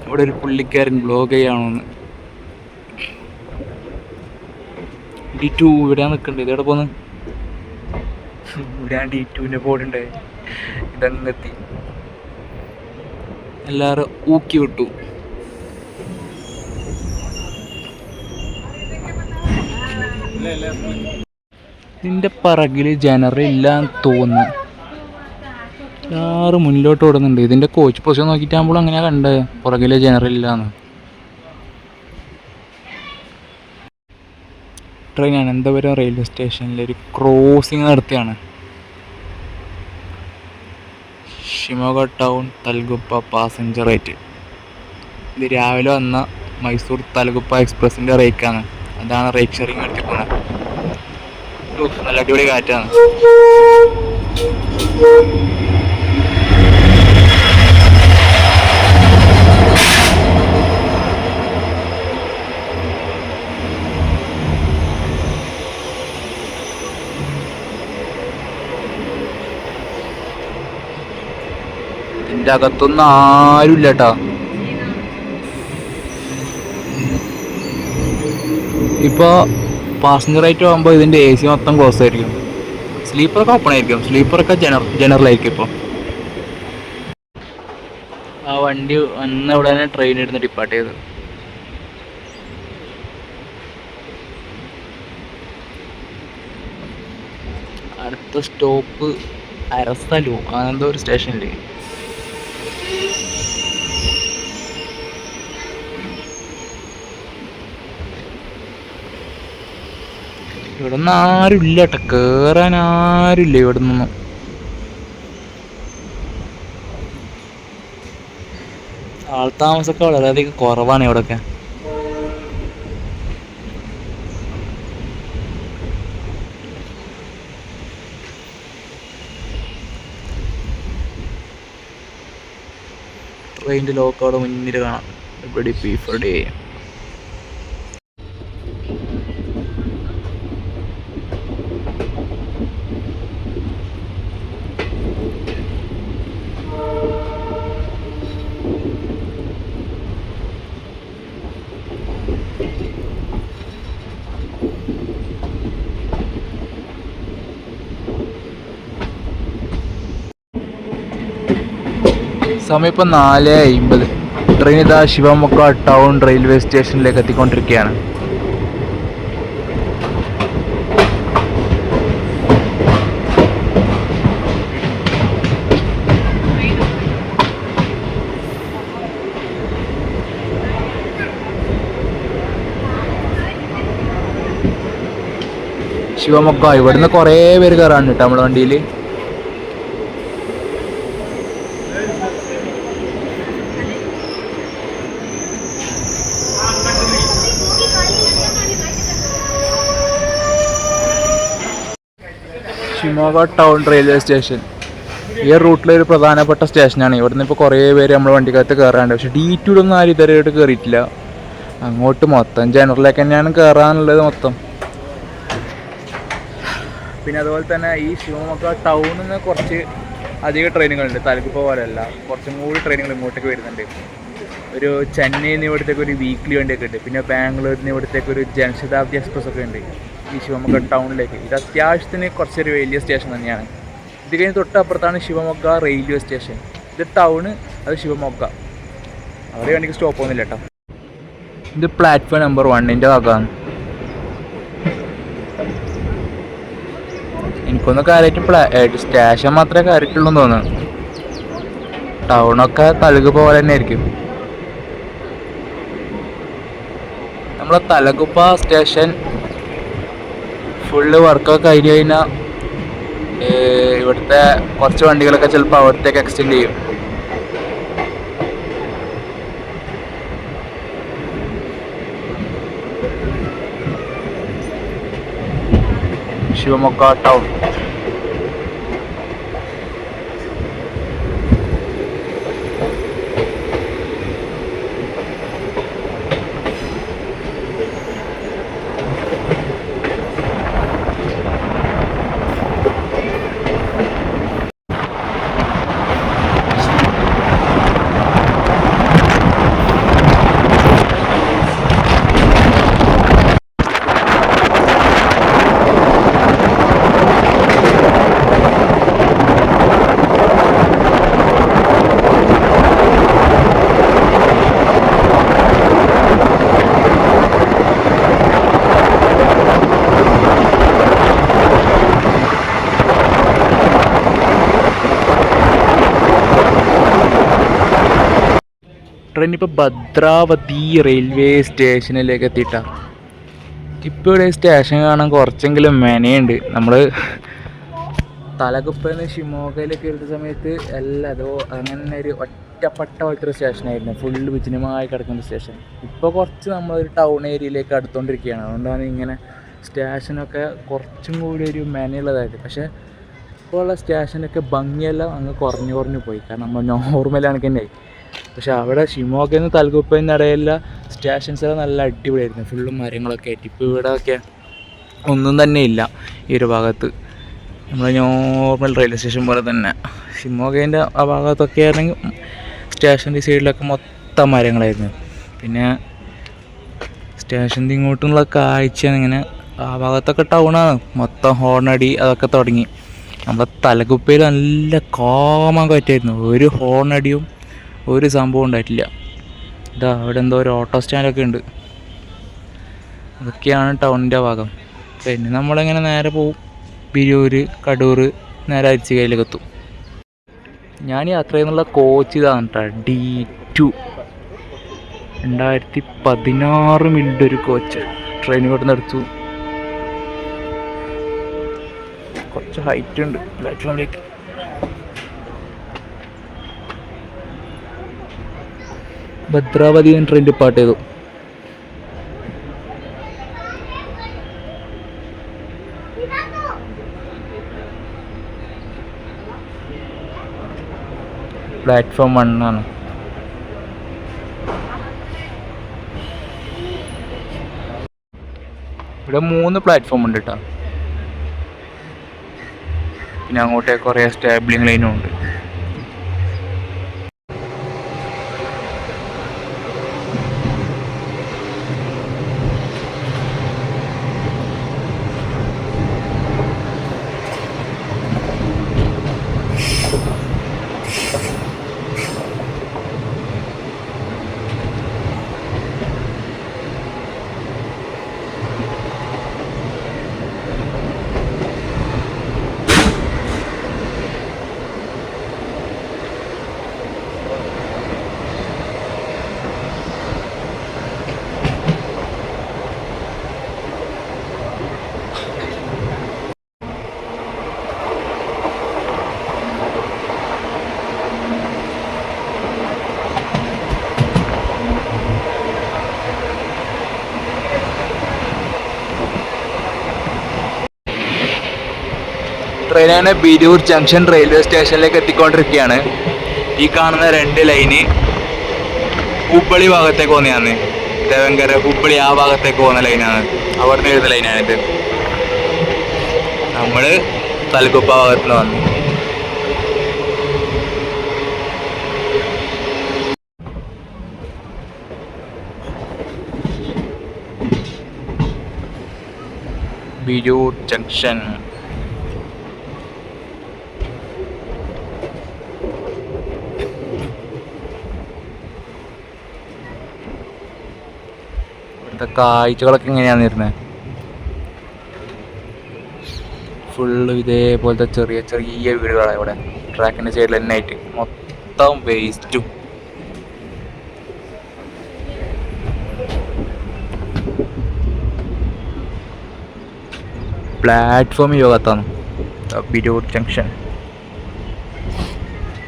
ഇവിടെ ഒരു പുള്ളിക്കാരൻ ബ്ലോഗ് ചെയ്യാണോന്ന്. D2 ഇവിടെ നിൽക്കണ്ട്. ഇതെവിടെ പോന്ന്? ഇവിടെ D2ൻ്റെ ബോർഡുണ്ട്. ഇതങ്ങെത്തി എല്ലാവരും ഊക്കി വിട്ടു. ഇതിൻ്റെ പിറകിൽ ജനറൽ ഇല്ലാന്ന് തോന്നുന്നു. എല്ലാവരും മുന്നിലോട്ട് ഓടുന്നുണ്ട്. ഇതിൻ്റെ കോച്ച് പൊസിഷൻ നോക്കിയിട്ടാകുമ്പോൾ അങ്ങനെയാണ് കണ്ടത്, പുറകിലെ ജനറൽ ഇല്ലാന്ന്. ട്രെയിൻ അനന്തപുരം റെയിൽവേ സ്റ്റേഷനിൽ ഒരു ക്രോസിങ് നടത്തിയാണ്. Shimoga town Talaguppa passenger rate. ഇത് രാവിലെ വന്ന മൈസൂർ തലകുപ്പ എക്സ്പ്രസിൻ്റെ റേക്കാണ്. അതാണ് റേക്ക് ഷെയറിങ് എടുത്തി പോകുന്നത്. നല്ല അടിപൊളി കാറ്റാണ്. ഇതിൻ്റെ അകത്തൊന്നും ആരുമില്ല കേട്ടോ. ഇപ്പോൾ പാസഞ്ചർ ആയിട്ട് പോകുമ്പോൾ ഇതിൻ്റെ AC മൊത്തം ക്ലോസ് ആയിരിക്കും. സ്ലീപ്പറൊക്കെ ഓപ്പൺ ആയിരിക്കും. സ്ലീപ്പറൊക്കെ ജനറലായിരിക്കും. ഇപ്പോൾ ആ വണ്ടി വന്ന ഇവിടെ തന്നെ ട്രെയിൻ എടുത്ത് ഡിപ്പാർട്ട് ചെയ്ത്. അടുത്ത സ്റ്റോപ്പ് അരസ്ഥലോ അങ്ങനത്തെ ഒരു സ്റ്റേഷനിൽ. ഇവിടെ നിന്ന് ആരുമില്ല കേട്ടോ, കയറാൻ ആരുമില്ല ഇവിടെ നിന്നും. ആൾത്താമസമൊക്കെ വളരെയധികം കുറവാണ് ഇവിടെയൊക്കെ. ട്രെയിനിൻ്റെ ലോക്ക് അവിടെ മുന്നിൽ കാണാം. ഇവിടെ P4D. സമയം ഇപ്പം 4:50. ട്രെയിൻ ഇതാ ശിവമൊഗ്ഗ ടൗൺ റെയിൽവേ സ്റ്റേഷനിലേക്ക് എത്തിക്കൊണ്ടിരിക്കുകയാണ്. ശിവമൊഗ്ഗ ഇവിടുന്ന് കുറേ പേര് കയറാണ്ട് കേട്ടോ നമ്മളെ വണ്ടിയിൽ. ഷിമോഗ ടൗൺ റെയിൽവേ സ്റ്റേഷൻ ഈ റൂട്ടിലൊരു പ്രധാനപ്പെട്ട സ്റ്റേഷനാണ്. ഇവിടുന്ന് ഇപ്പോൾ കുറേ പേര് നമ്മുടെ വണ്ടിക്കകത്ത് കയറാണ്ട്. പക്ഷേ D2 ആരും ഇതുവരെയായിട്ട് കയറിയിട്ടില്ല. അങ്ങോട്ട് മൊത്തം ജനറലേക്ക് തന്നെയാണ് കയറാനുള്ളത് മൊത്തം. പിന്നെ അതുപോലെ തന്നെ ഈ ശിവമൊഗ്ഗ ടൗണിൽ നിന്ന് കുറച്ച് അധികം ട്രെയിനുകളുണ്ട്. തലക്കിപ്പോ പോലെയല്ല, കുറച്ചും കൂടി ട്രെയിനുകൾ ഇങ്ങോട്ടേക്ക് വരുന്നുണ്ട്. ഒരു ചെന്നൈയിൽ നിന്ന് ഇവിടത്തേക്ക് ഒരു വീക്ക്ലി വണ്ടിയൊക്കെ ഉണ്ട്. പിന്നെ ബാംഗ്ലൂരിൽ നിന്ന് ഇവിടത്തേക്ക് ഒരു ജനശതാബ്ദി എക്സ്പ്രസ് ഒക്കെ ഉണ്ട് ഈ ശിവമൊഗ്ഗ ടൗണിലേക്ക്. ഇത് അത്യാവശ്യത്തിന് കുറച്ചൊരു വലിയ സ്റ്റേഷൻ തന്നെയാണ്. ഇത് കഴിഞ്ഞ് തൊട്ടപ്പുറത്താണ് ശിവമൊഗ്ഗ റെയിൽവേ സ്റ്റേഷൻ. ഇത് ടൗണ്, അത് ശിവമൊഗ്ഗ. അവിടെ വണ്ടിക്ക് സ്റ്റോപ്പ് ഒന്നുമില്ല കേട്ടോ. ഇത് പ്ലാറ്റ്ഫോം നമ്പർ 1 ഭാഗമാണ്. എനിക്കൊന്ന് കാര്യമായിട്ട് സ്റ്റേഷൻ മാത്രമേ കാര്യമായിട്ടുള്ളൂ എന്ന് തോന്നുന്നു. ടൗണൊക്കെ തലക് പോലെ തന്നെ ആയിരിക്കും. നമ്മളെ തലകുപ്പ സ്റ്റേഷൻ ഫുള്ള് വർക്കൊക്കെ കഴിഞ്ഞ് കഴിഞ്ഞാൽ ഇവിടുത്തെ കുറച്ച് വണ്ടികളൊക്കെ ചിലപ്പോൾ അവിടത്തേക്ക് എക്സ്റ്റെൻഡ് ചെയ്യും. ശിവമൊഗ്ഗ ടൗൺ. ട്രെയിൻ ഇപ്പോൾ ഭദ്രാവതി റെയിൽവേ സ്റ്റേഷനിലേക്ക് എത്തിയിട്ടാണ്. ഇപ്പോൾ ഇവിടെ സ്റ്റേഷൻ കാണാൻ കുറച്ചെങ്കിലും മെനയുണ്ട്. നമ്മൾ തലകുപ്പന്ന് ഷിമോഗയിലേക്ക് വരുന്ന സമയത്ത് അതോ അങ്ങനെ ഒരു ഒറ്റപ്പെട്ട പോലത്തെ ഒരു സ്റ്റേഷനായിരുന്നു. ഫുള്ള് വിജനമായി കിടക്കുന്ന സ്റ്റേഷൻ. ഇപ്പോൾ കുറച്ച് നമ്മളൊരു ടൗൺ ഏരിയയിലേക്ക് അടുത്തുകൊണ്ടിരിക്കുകയാണ്. അതുകൊണ്ടാണ് ഇങ്ങനെ സ്റ്റേഷനൊക്കെ കുറച്ചും കൂടി ഒരു മെനയുള്ളതായത്. പക്ഷേ ഇപ്പോൾ ഉള്ള സ്റ്റേഷനൊക്കെ ഭംഗിയെല്ലാം അങ്ങ് കുറഞ്ഞു പോയി. കാരണം നമ്മൾ നോർമലാണ് തന്നെ. പക്ഷെ അവിടെ ഷിമോഗയിൽ നിന്ന് തലകുപ്പയിൽ നിന്ന് ഇടയിലുള്ള സ്റ്റേഷൻസെല്ലാം നല്ല അടിപൊളിയായിരുന്നു. ഫുള്ളും മരങ്ങളൊക്കെ ആയിട്ട്. ഇപ്പോൾ ഇവിടെയൊക്കെ ഒന്നും തന്നെ ഇല്ല ഈ ഒരു ഭാഗത്ത്. നമ്മൾ നോർമൽ റെയിൽവേ സ്റ്റേഷൻ പോലെ തന്നെ. ഷിമോഗേൻ്റെ ആ ഭാഗത്തൊക്കെ ആയിരുന്നെങ്കിൽ സ്റ്റേഷൻ്റെ സൈഡിലൊക്കെ മൊത്തം മരങ്ങളായിരുന്നു. പിന്നെ സ്റ്റേഷൻ്റെ ഇങ്ങോട്ടുള്ള കാഴ്ചയാണ് ഇങ്ങനെ. ആ ഭാഗത്തൊക്കെ ടൗണാണ്. മൊത്തം ഹോണടി അതൊക്കെ തുടങ്ങി. നമ്മളെ തലകുപ്പയിൽ നല്ല കാമാൻ പറ്റായിരുന്നു. ഒരു ഹോണടിയും ഒരു സംഭവം ഉണ്ടായിട്ടില്ല. ഇതാ അവിടെ എന്തോ ഒരു ഓട്ടോ സ്റ്റാൻഡൊക്കെ ഉണ്ട്. അതൊക്കെയാണ് ടൗണിൻ്റെ ഭാഗം. പിന്നെ നമ്മളിങ്ങനെ നേരെ പോവും. ബിരൂർ, കടൂർ, നേരെ അരിച്ചിക്കയിലേക്ക് എത്തും. ഞാൻ യാത്ര ചെയ്യുന്നുള്ള കോച്ച് ഇതാണ് കേട്ടോ, D2. 2016 മിനിറ്റ് ഒരു കോച്ച്. ട്രെയിൻ ഇവിടെ നിന്ന് എടുത്തു. കുറച്ച് ഹൈറ്റ് ഉണ്ട് പ്ലാറ്റ്ഫോമിലേക്ക്. ഭദ്രാവതി ട്രെയിൻ ഡിപ്പാർട്ട് ചെയ്തു. പ്ലാറ്റ്ഫോം 1 ആണ്. ഇവിടെ 3 പ്ലാറ്റ്ഫോം ഉണ്ട് കേട്ടോ. പിന്നെ അങ്ങോട്ടേക്ക് കുറേ സ്റ്റാബ്ലിംഗ് ലൈനും ഉണ്ട്. ട്രെയിൻ അങ്ങനെ ബിരൂർ ജംഗ്ഷൻ റെയിൽവേ സ്റ്റേഷനിലേക്ക് എത്തിക്കൊണ്ടിരിക്കുകയാണ്. ഈ കാണുന്ന 2 ലൈന് ഹുബ്ബളി ഭാഗത്തേക്ക് പോകുന്നതാണ്. ദേവങ്കര ഹുബ്ബളി ആ ഭാഗത്തേക്ക് പോകുന്ന ലൈനാണ്. അവിടെ നിന്ന് എഴുതുന്ന ലൈനാണിത്. നമ്മൾ തലക്കുപ്പ ഭാഗത്ത് നിന്ന് വന്നു. ബിരൂർ ജംഗ്ഷൻ. ഇവിടുത്തെ കാഴ്ചകളൊക്കെ എങ്ങനെയാന്ന് വരുന്നത്? ഫുള്ള് ഇതേപോലത്തെ ചെറിയ ചെറിയ വീടുകളാണ് ഇവിടെ. ട്രാക്കിൻ്റെ സൈഡിൽ തന്നെ ആയിട്ട് മൊത്തം വേസ്റ്റും. Platform യോഗത്താണ് ബിരൂർ junction.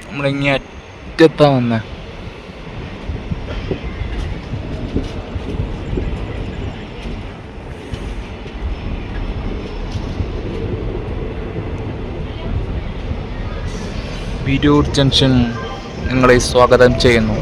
നമ്മളിങ്ങി അറ്റത്താ വന്നേ. ബിരൂർ ജംഗ്ഷൻ നിങ്ങളെ സ്വാഗതം ചെയ്യുന്നു.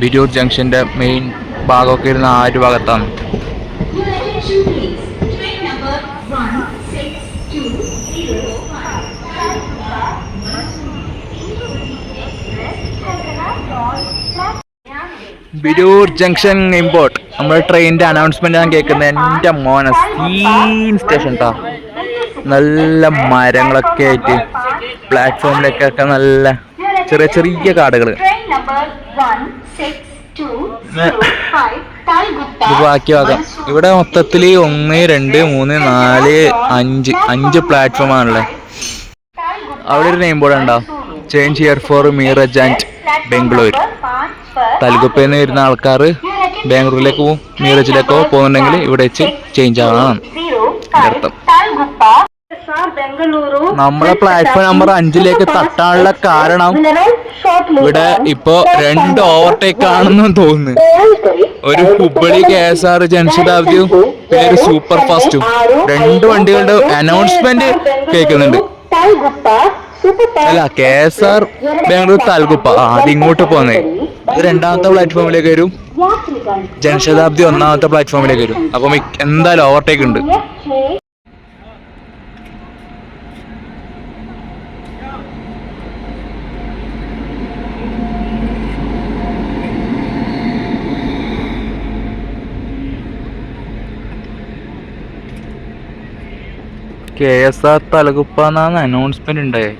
ബിരൂർ ജംഗ്ഷന്റെ മെയിൻ ഭാഗമൊക്കെ ഇരുന്ന ആ ഒരു ഭാഗത്താണ്. ബിരൂർ ജംഗ്ഷൻ ഇമ്പോർട്ട്. നമ്മുടെ ട്രെയിനിന്റെ അനൗൺസ്മെന്റ് ഞാൻ കേൾക്കുന്നത്. എൻ്റെ മോനെ സീൻ സ്റ്റേഷൻ ട്ടാ. നല്ല മരങ്ങളൊക്കെ ആയിട്ട് പ്ലാറ്റ്ഫോമിലേക്കൊക്കെ നല്ല ചെറിയ ചെറിയ കാടുകൾ. ഇത് ബാക്കി ഭാഗം. ഇവിടെ മൊത്തത്തിൽ 1, 2, 3, 4, 5 പ്ലാറ്റ്ഫോമാണുള്ളത്. അവിടെ ഒരു നെയിം ബോർഡ് ഉണ്ടോ? Change here for Miraj and Bengaluru. തലകുപ്പയിൽ നിന്ന് വരുന്ന ആൾക്കാർ ബാംഗ്ലൂരിലേക്കോ മീറജിലേക്കോ പോകുന്നുണ്ടെങ്കിൽ ഇവിടെ വെച്ച് ചേഞ്ച് ആവണം അർത്ഥം. നമ്മളെ പ്ലാറ്റ്ഫോം നമ്പർ 5ലേക്ക് തട്ടാനുള്ള കാരണം ഇവിടെ ഇപ്പോ 2 ഓവർടേക്ക് ആണെന്ന് തോന്നുന്നു. ഒരു ഹുബ്ബളി KSR ജൻശതാബ്ദിയും പിന്നെ ഒരു സൂപ്പർ ഫാസ്റ്റും. 2 വണ്ടികളുടെ അനൗൺസ്മെന്റ് കേൾക്കുന്നുണ്ട്. അല്ല, KSR ബാംഗ്ലൂർ താൽഗുപ്പ അത് ഇങ്ങോട്ട് പോകുന്നത്. ഇത് 2ാമത്തെ പ്ലാറ്റ്ഫോമിലേക്ക് വരും. ജനശതാബ്ദി 1ാമത്തെ പ്ലാറ്റ്ഫോമിലേക്ക് വരും. അപ്പം എന്തായാലും ഓവർടേക്ക് ഉണ്ട്. KSR തലകുപ്പ എന്നാണ് അനൗൺസ്മെന്റ് ഉണ്ടായത്.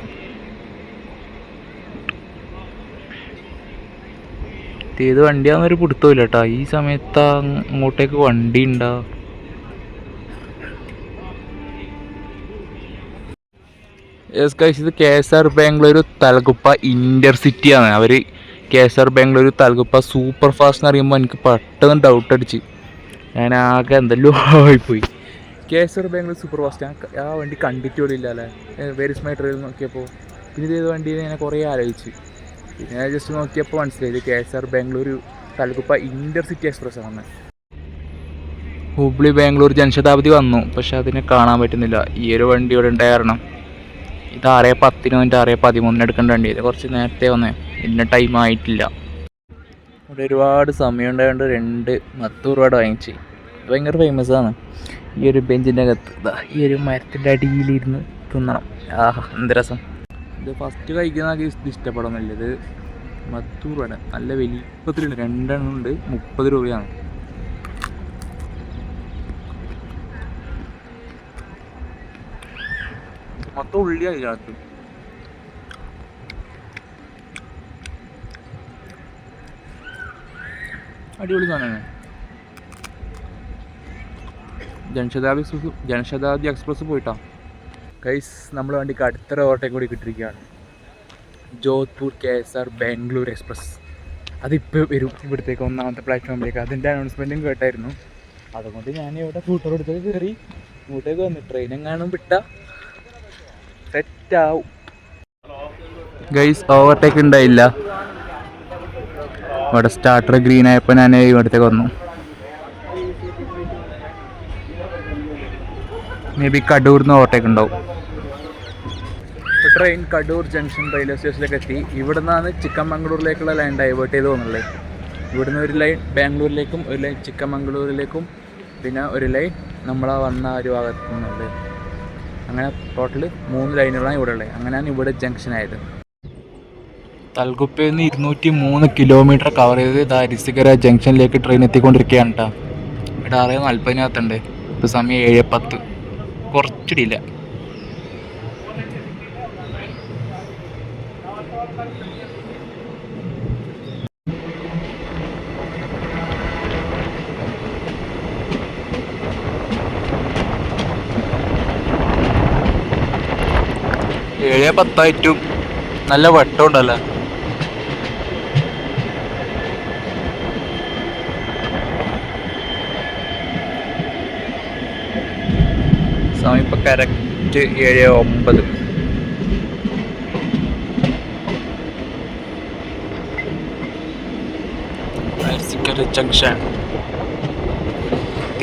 ഏത് വണ്ടിയാന്നൊരു പിടുത്തമില്ല കേട്ടോ. ഈ സമയത്ത് അങ്ങോട്ടേക്ക് വണ്ടി ഉണ്ടാ. ഇത് KSR ബാംഗ്ലൂർ തലകുപ്പ ഇന്റർസിറ്റി ആണ്. അവർ KSR ബാംഗ്ലൂർ തലകുപ്പ സൂപ്പർ ഫാസ്റ്റ് എന്ന് അറിയുമ്പോൾ എനിക്ക് പെട്ടെന്ന് ഡൗട്ട് അടിച്ച് ഞാൻ ആകെ എന്തെല്ലോ ആയിപ്പോയി. KSR ബാംഗ്ലൂർ സൂപ്പർ ഫാസ്റ്റ് ആ വണ്ടി കണ്ടിട്ട് പോലും ഇല്ല അല്ലേ. വെരി സ്മൈ ട്രെയിൽ നോക്കിയപ്പോൾ പിന്നെ ഇതേത് വണ്ടിയിൽ ഞാൻ കുറേ ആലോചിച്ച്. പിന്നെ ഞാൻ ജസ്റ്റ് നോക്കിയപ്പോൾ മനസ്സിലായത് KSR ബാംഗ്ലൂർ തലകുപ്പ ഇന്റർസിറ്റി എക്സ്പ്രസ് ആണ്. ഹുബ്ലി ബാംഗ്ലൂർ ജനശതാബ്ദി വന്നു, പക്ഷെ അതിനെ കാണാൻ പറ്റുന്നില്ല. ഈ ഒരു വണ്ടി ഇവിടെ ഉണ്ടായ കാരണം. ഇത് 6:10 എൻ്റെ 6:13 എടുക്കേണ്ട വണ്ടി. ഇത് കുറച്ച് നേരത്തെ വന്നേ, ഇന്ന ടൈം ആയിട്ടില്ല. ഇവിടെ ഒരുപാട് സമയം ഉണ്ടായതുകൊണ്ട് 2 മത്തൂർ വട വാങ്ങിച്ച്. ഭയങ്കര ഫേമസ് ആണ്. ഈ ഒരു ബെഞ്ചിൻ്റെ അകത്ത് ഈ ഒരു മരത്തിൻ്റെ അടിയിലിരുന്ന് തിന്നണം. ആഹാ എന്ത് രസം. ഇത് ഫസ്റ്റ് കഴിക്കുന്നതൊക്കെ ഇത് ഇഷ്ടപ്പെടുന്നില്ല. ഇത് മത്തൂർ വട നല്ല വലിപ്പത്തിലുണ്ട്. 2 എണ്ണം ഉണ്ട്. 30 രൂപയാണ്. മൊത്തം ഉള്ളിയാണ് ഇതിനകത്ത്. അടിപൊളി സാധനമാണ്. ജനശതാബ്ദി എക്സ്പ്രസ് പോയിട്ടാ ഗൈസ്. നമ്മൾ വണ്ടിക്ക് അടുത്ത ഓവർടേക്ക് കൂടി കിട്ടിയിരിക്കുകയാണ്. Jodhpur KSR Bangalore express. അതിപ്പോൾ വരും ഇവിടത്തേക്ക്, ഒന്നാമത്തെ പ്ലാറ്റ്ഫോമിലേക്ക്. അതിൻ്റെ അനൗൺസ്മെൻറ്റും കേട്ടായിരുന്നു. അതുകൊണ്ട് ഞാൻ ഇവിടെ സ്കൂട്ടർ എടുത്തൊക്കെ കയറി ഇങ്ങോട്ടേക്ക് വന്നു. ട്രെയിനെങ്ങാനും വിട്ട സെറ്റാവും. ഗൈസ്, ഓവർടേക്ക് ഉണ്ടായില്ല. ഇവിടെ സ്റ്റാർട്ടർ ഗ്രീൻ ആയപ്പോൾ ഞാൻ ഇവിടത്തേക്ക് വന്നു. മേ ബി കടൂർന്ന് ഓവർടേക്ക് ഉണ്ടാവും. ട്രെയിൻ കടൂർ ജംഗ്ഷൻ റെയിൽവേ സ്റ്റേഷനിലേക്ക് എത്തി. ഇവിടെ നിന്നാണ് ചിക്കമംഗ്ലൂരിലേക്കുള്ള ലൈൻ ഡൈവേർട്ട് ചെയ്ത് പോകുന്നുള്ളത്. ഇവിടുന്ന് ഒരു ലൈൻ ബാംഗ്ലൂരിലേക്കും ഒരു ലൈൻ ചിക്കമംഗ്ലൂരിലേക്കും പിന്നെ ഒരു ലൈൻ നമ്മളാ വന്ന ഒരു ഭാഗത്ത് നിന്നുള്ളത്. അങ്ങനെ ടോട്ടൽ 3 ലൈനുകളാണ് ഇവിടെ ഉള്ളത്. അങ്ങനെയാണ് ഇവിടെ ജംഗ്ഷൻ ആയത്. തൽഗുപ്പയിൽ നിന്ന് 203 കിലോമീറ്റർ കവർ ചെയ്ത് അരിസിക്കര ജംഗ്ഷനിലേക്ക് ട്രെയിൻ എത്തിക്കൊണ്ടിരിക്കുകയാണ് കേട്ടോ. ഇവിടെ 6:40 ഇപ്പോൾ സമയം 7:10. കുറച്ചിടില്ല. ഏഴ് 10 നല്ല വട്ടം ഉണ്ടല്ലോ. സമയം ഇപ്പം കറക്റ്റ് 7:09. അരിസിക്കര ജംഗ്ഷൻ.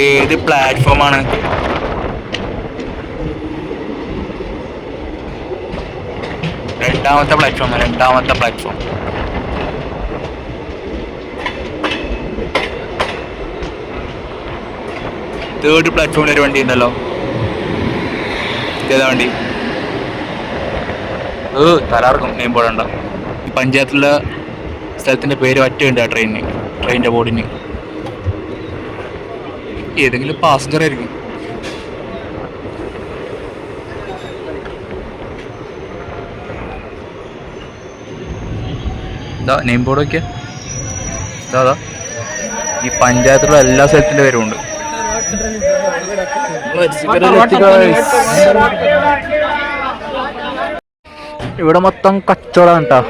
ഏത് പ്ലാറ്റ്ഫോമാണ്? രണ്ടാമത്തെ പ്ലാറ്റ്ഫോം. തേർഡ് പ്ലാറ്റ്ഫോമിൽ ഒരു വണ്ടി ഉണ്ടല്ലോ. ഏതാ വണ്ടി? തലാർക്കും നെയിം ബോർഡ് ഉണ്ടോ? ഈ പഞ്ചായത്തിലുള്ള സ്ഥലത്തിൻ്റെ പേര് ഒറ്റയുണ്ട് ആ ട്രെയിനിൻ്റെ ബോർഡിന്. ഏതെങ്കിലും പാസഞ്ചർ ആയിരിക്കും. നെയിം ബോർഡ് നോക്കിയാ അതാ ഈ പഞ്ചായത്തിലുള്ള എല്ലാ സ്ഥലത്തിൻ്റെ പേരും ഉണ്ട്. ഇവിടെ മൊത്തം കച്ചവടമാണ് കേട്ടോ.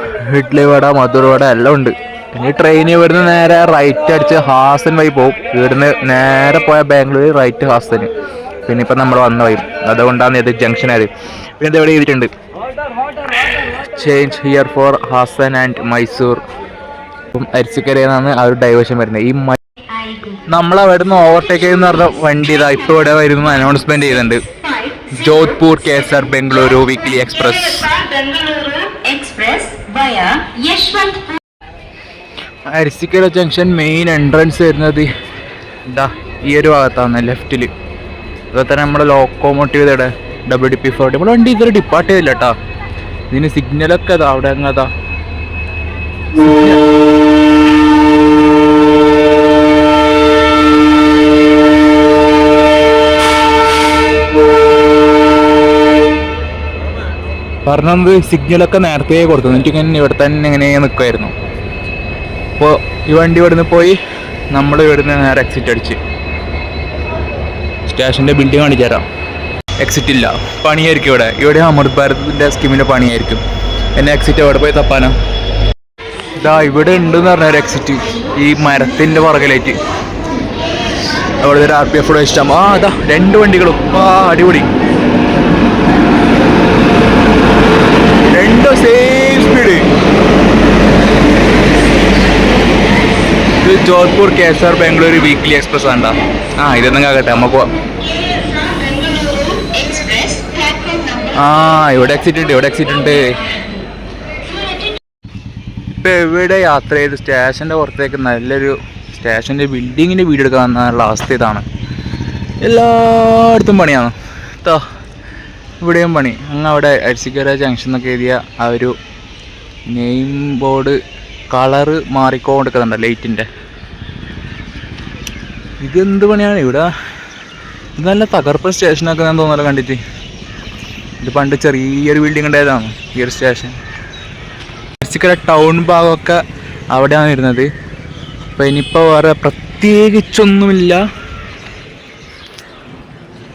ഇഡ്ലി വട, മധുര വട എല്ലാം ഉണ്ട്. ഇനി ട്രെയിൻ ഇവിടുന്ന് നേരെ റൈറ്റ് അടിച്ച് ഹാസൻ വഴി പോകും. ഇവിടുന്ന് നേരെ പോയ ബാംഗ്ലൂർ, റൈറ്റ് ഹാസന്. പിന്നെ ഇപ്പം നമ്മൾ വന്ന വഴി, അതുകൊണ്ടാണ് ഇത് ജംഗ്ഷൻ ആയത്. പിന്നെ ഇത് എവിടെ ചെയ്തിട്ടുണ്ട്, change here for Hassan and Mysore. ഇപ്പം അരിച്ചിക്കരയെന്നാണ് ആ ഒരു ഡൈവേഷൻ വരുന്നത്. ഈ നമ്മളവിടെ നിന്ന് ഓവർടേക്ക് ചെയ്യുന്ന പറഞ്ഞ വണ്ടി ഇതാ ഇപ്പോൾ ഇവിടെ വരുന്ന അനൗൺസ്മെന്റ് ചെയ്യുന്നുണ്ട്. Jodhpur KSR Bengaluru weekly express. Arsikere junction main entrance വരുന്നത് ഇതാ ഈ ഒരു ഭാഗത്താണ്, ലെഫ്റ്റിൽ. അതുപോലെ തന്നെ നമ്മുടെ ലോക്കോമോട്ടീവ് ഇതടെ WDP40 നമ്മുടെ വണ്ടി ഇതുവരെ ഡിപ്പാർട്ട് ചെയ്തില്ല കേട്ടോ. ഇതിന് സിഗ്നലൊക്കെ അതാ അവിടെ അങ്ങതാ. പറഞ്ഞത് സിഗ്നലൊക്കെ നേരത്തെ കൊടുത്തു. എനിക്കിങ്ങനെ ഇവിടെ തന്നെ ഇങ്ങനെ നിൽക്കുമായിരുന്നു. അപ്പോൾ ഈ വണ്ടി ഇവിടുന്ന് പോയി നമ്മൾ ഇവിടുന്ന് നേരെ എക്സിറ്റ് അടിച്ച് സ്റ്റേഷൻ്റെ ബിൽഡിംഗ് കാണിച്ചു തരാം. എക്സിറ്റ് ഇല്ല, പണിയായിരിക്കും ഇവിടെ അമൃത് ഭാരതത്തിൻ്റെ സ്കീമിൻ്റെ പണിയായിരിക്കും. എന്നെ എക്സിറ്റ് എവിടെ പോയി തപ്പാനാ? ഇതാ ഇവിടെ ഉണ്ടെന്ന് പറഞ്ഞ ഒരു എക്സിറ്റ്, ഈ മരത്തിൻ്റെ പുറകിലേക്ക്. അവിടെ ഒരു RPF ഇഷ്ടം. അതാ 2 വണ്ടികളും. അടിപൊളി, 2 സെയിം സ്പീഡ്. ഇത് Jodhpur KSR Bengaluru weekly express വേണ്ട. ഇതൊന്നും കേട്ടെ നമുക്ക് പോവാം. ഇവിടെ എക്സിറ്റ് ഉണ്ട്. ഇപ്പം എവിടെ യാത്ര ചെയ്ത് സ്റ്റേഷൻ്റെ പുറത്തേക്ക് നല്ലൊരു സ്റ്റേഷൻ്റെ ബിൽഡിങ്ങിൻ്റെ വീഡിയോ എടുക്കാനുള്ള അവസ്ഥ ഇതാണ്. എല്ലായിടത്തും പണിയാണ്. ഇവിടെയും പണി. അവിടെ അരിസിക്കര ജംഗ്ഷൻ എന്നൊക്കെ എഴുതിയ ആ ഒരു നെയിം ബോർഡ് കളറ് മാറിക്കൊണ്ടിരിക്കുന്നുണ്ട് ലൈറ്റിൻ്റെ. ഇതെന്ത് പണിയാണ് ഇവിടെ? ഇത് നല്ല തകർപ്പൻ സ്റ്റേഷനൊക്കെ ഞാൻ തോന്നല്ലോ കണ്ടിട്ട്. ഇത് പണ്ട് ചെറിയൊരു ബിൽഡിംഗ് ഉണ്ടായതാണ് ഈ ഒരു സ്റ്റേഷൻ. അരിസിക്കര ടൗൺ ഭാഗമൊക്കെ അവിടെയാണ് വരുന്നത്. അപ്പോൾ ഇനിയിപ്പോൾ വേറെ പ്രത്യേകിച്ചൊന്നുമില്ല.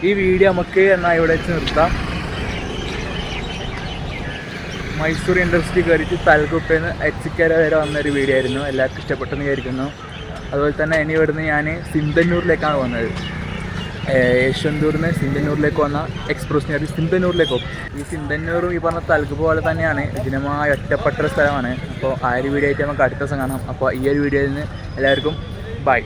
ഈ വീഡിയോ നമുക്ക് എന്നാൽ ഇവിടെ വെച്ച് നിർത്താം. മൈസൂർ ഇൻഡസ്ട്രി കയറിയിട്ട് തലകുപ്പേന്ന് എച്ചിക്കര വരെ വന്നൊരു വീഡിയോ ആയിരുന്നു. എല്ലാവർക്കും ഇഷ്ടപ്പെട്ടെന്ന് വിചാരിക്കുന്നു. അതുപോലെ തന്നെ ഇനി ഇവിടുന്ന് ഞാൻ സിന്തന്നൂരിലേക്കാണ് പോകുന്നത്. യശ്വന്തൂരിൽ നിന്ന് സിന്തന്നൂരിലേക്ക് വന്ന എക്സ്പ്രസ് കയറി സിന്തന്നൂരിലേക്ക് പോകും. ഈ സിന്തന്നൂറും ഈ പറഞ്ഞ തലകുപ്പ് പോലെ തന്നെയാണ്, ഇതിനുമായി ഒറ്റപ്പെട്ട സ്ഥലമാണ്. അപ്പോൾ ആ ഒരു വീഡിയോ ആയിട്ട് നമുക്ക് അടുത്ത ദിവസം കാണാം. അപ്പോൾ ഈ ഒരു വീഡിയോയിൽ നിന്ന് എല്ലാവർക്കും ബൈ.